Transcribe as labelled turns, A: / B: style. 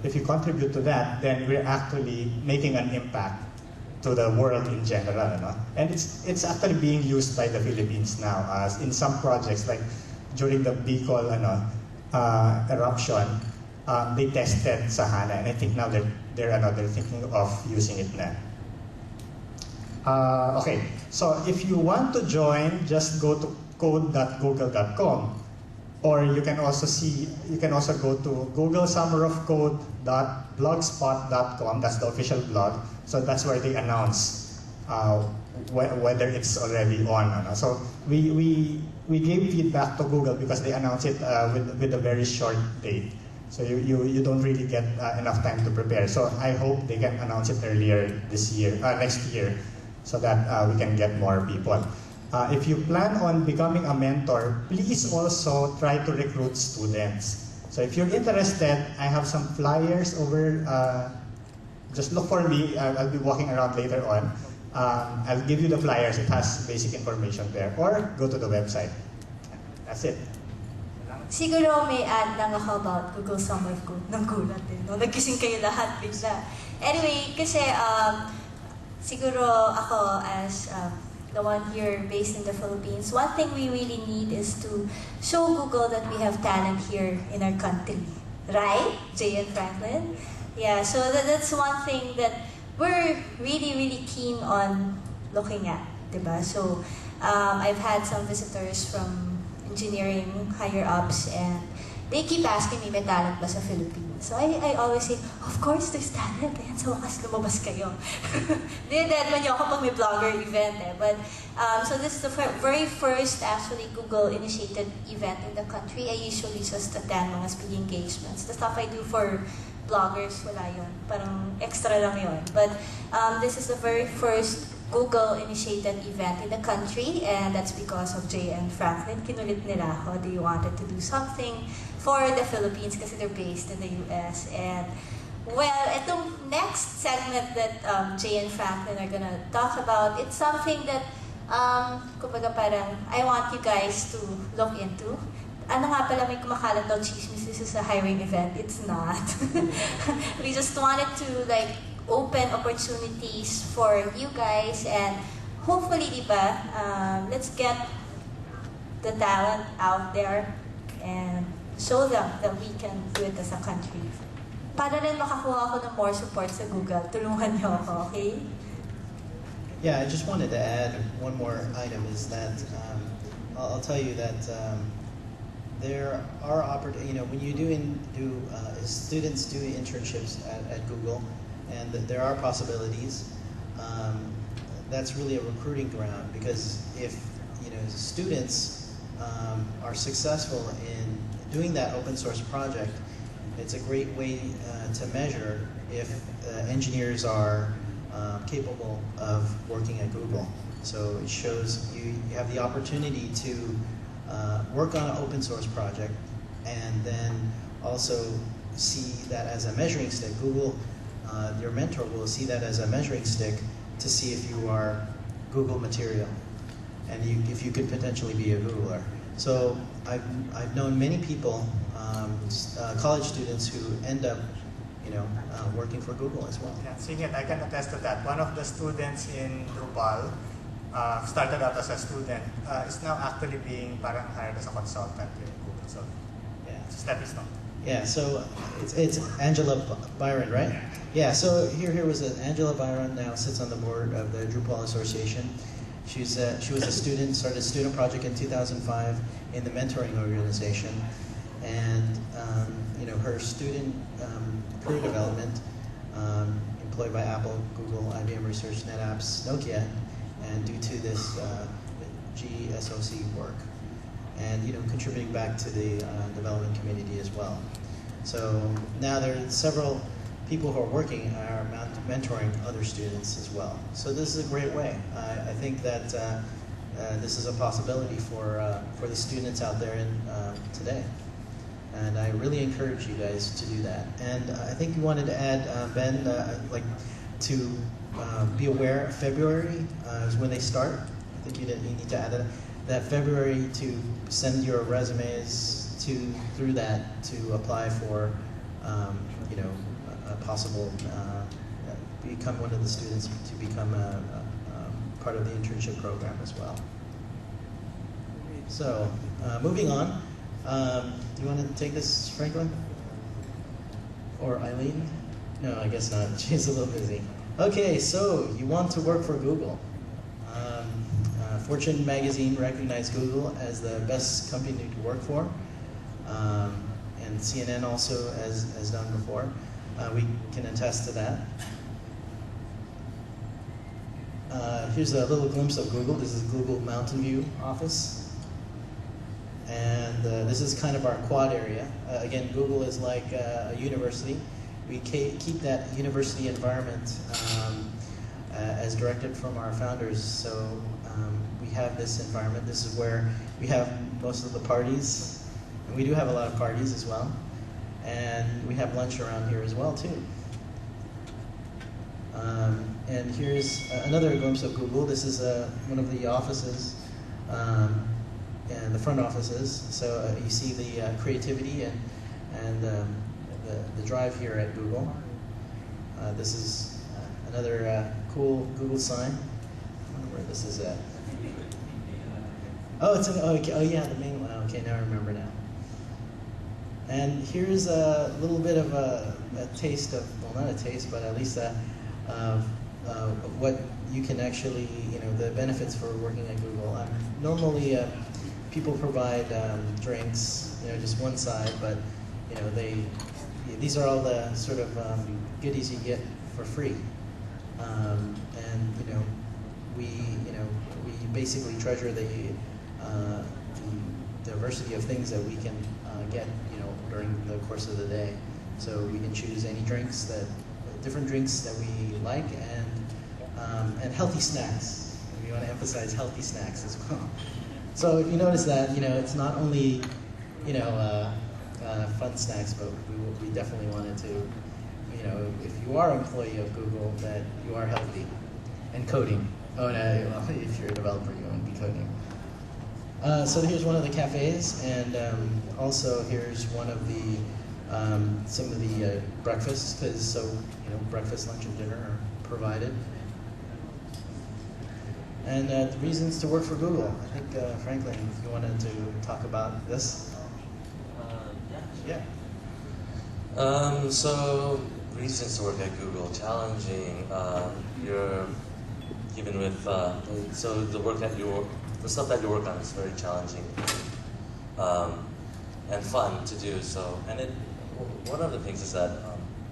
A: if you contribute to that, then we're actually making an impact to the world in general, no? And it's actually being used by the Philippines now. As in some projects, like during the Bicol eruption, they tested sa HANA, and I think now they're thinking of using it now. Okay, so if you want to join, just go to code.google.com, or you can also go to googlesummerofcode.blogspot.com. That's the official blog. So that's where they announce whether it's already on. So we gave feedback to Google because they announced it with a very short date. So you don't really get enough time to prepare. So I hope they can announce it earlier this year, next year, so that we can get more people. If you plan on becoming a mentor, please also try to recruit students. So if you're interested, I have some flyers over. Just look for me. I'll be walking around later on. I'll give you the flyers. It has basic information there. Or go to the website. That's it.
B: Siguro may add lang ako about Google Summer of Code. Nagulat din, no? Nagkising kayo lahat bigla. Anyway, kasi siguro ako as the one here based in the Philippines, one thing we really need is to show Google that we have talent here in our country. Right, Jay and Franklin? Yeah, so that's one thing that we're really, really keen on looking at, diba? So I've had some visitors from engineering higher ups, and they keep asking me, may talent ba sa Philippines? So I always say, of course there's talent. Ayan, sa wakas lumabas kayo. Dinedad man niyo ako pag may blogger event eh. But, so this is the very first actually Google-initiated event in the country. I usually just attend mga speaking engagements. The stuff I do for bloggers, wala yun. Parang extra lang yun. But this is the very first Google-initiated event in the country, and that's because of Jay and Franklin. Kinulit nila ako. They wanted to do something for the Philippines kasi they're based in the US. And, well, itong next segment that Jay and Franklin are gonna talk about, it's something that, kumbaga parang, I want you guys to look into. Ano nga pala, may kumakalat daw chismis, this is a hiring event. It's not. We just wanted to, like, open opportunities for you guys, and hopefully, diba, let's get the talent out there and show them that we can do it as a country. Para rin makakuha ako ng more support sa Google, tulungan niyo ako, okay?
C: Yeah, I just wanted to add one more item is that I'll tell you that there are when you students do internships at Google, and there are possibilities. That's really a recruiting ground, because if students are successful in doing that open source project, it's a great way to measure if engineers are capable of working at Google. So it shows you have the opportunity to work on an open source project, and then also see that as a measuring stick. Google, your mentor will see that as a measuring stick to see if you are Google material, and if you could potentially be a Googler. So I've known many people, college students, who end up working for Google as well.
A: Yeah, seeing it, I can attest to that. One of the students in Drupal started out as a student, is now actually being parang hired as a consultant in Google. So yeah, it's a stepping stone.
C: Yeah, so it's Angela Byron, right? Yeah, so here was Angela Byron, now sits on the board of the Drupal Association. She was a student, started a student project in 2005 in the mentoring organization, and her student career development, employed by Apple, Google, IBM Research, NetApps, Nokia, and due to this GSOC work, and contributing back to the development community as well. So now there are several people who are working are mentoring other students as well. So this is a great way. I think that this is a possibility for the students out there today. And I really encourage you guys to do that. And I think you wanted to add, Ben, to be aware February is when they start. I think you need to add that February to send your resumes through that to apply for possible, become one of the students to become part of the internship program as well. So, moving on. You want to take this, Franklin? Or Eileen? No, I guess not. She's a little busy. Okay, so you want to work for Google. Fortune magazine recognized Google as the best company to work for. And CNN also has done before. We can attest to that. Here's a little glimpse of Google. This is Google Mountain View office. And this is kind of our quad area. Again, Google is like a university. We keep that university environment as directed from our founders. So we have this environment. This is where we have most of the parties. And we do have a lot of parties as well. And we have lunch around here as well, too. And here's another glimpse of Google. This is one of the offices, and the front offices. So you see the creativity and the drive here at Google. This is another cool Google sign. I wonder where this is at. Oh, it's oh yeah, the main one. Okay, now I remember now. And here's a little bit of a taste of, well, not a taste, but at least what you can actually, the benefits for working at Google. Normally, people provide drinks, just one side, but these are all the sort of goodies you get for free, and we basically treasure the diversity of things that we can get, during the course of the day. So we can choose any different drinks that we like, and healthy snacks. We want to emphasize healthy snacks as well. So if you notice that, it's not only, fun snacks, but we definitely wanted to, if you are an employee of Google, that you are healthy and coding. Oh no, well, if you're a developer, you won't be coding. So here's one of the cafes, and also here's one of the some of the breakfasts, because breakfast, lunch, and dinner are provided. And the reasons to work for Google. I think Franklin, if you wanted to talk about this. Yeah.
D: So reasons to work at Google, challenging. You're given with so the stuff that you work on is very challenging and fun to do. So, and one of the things is that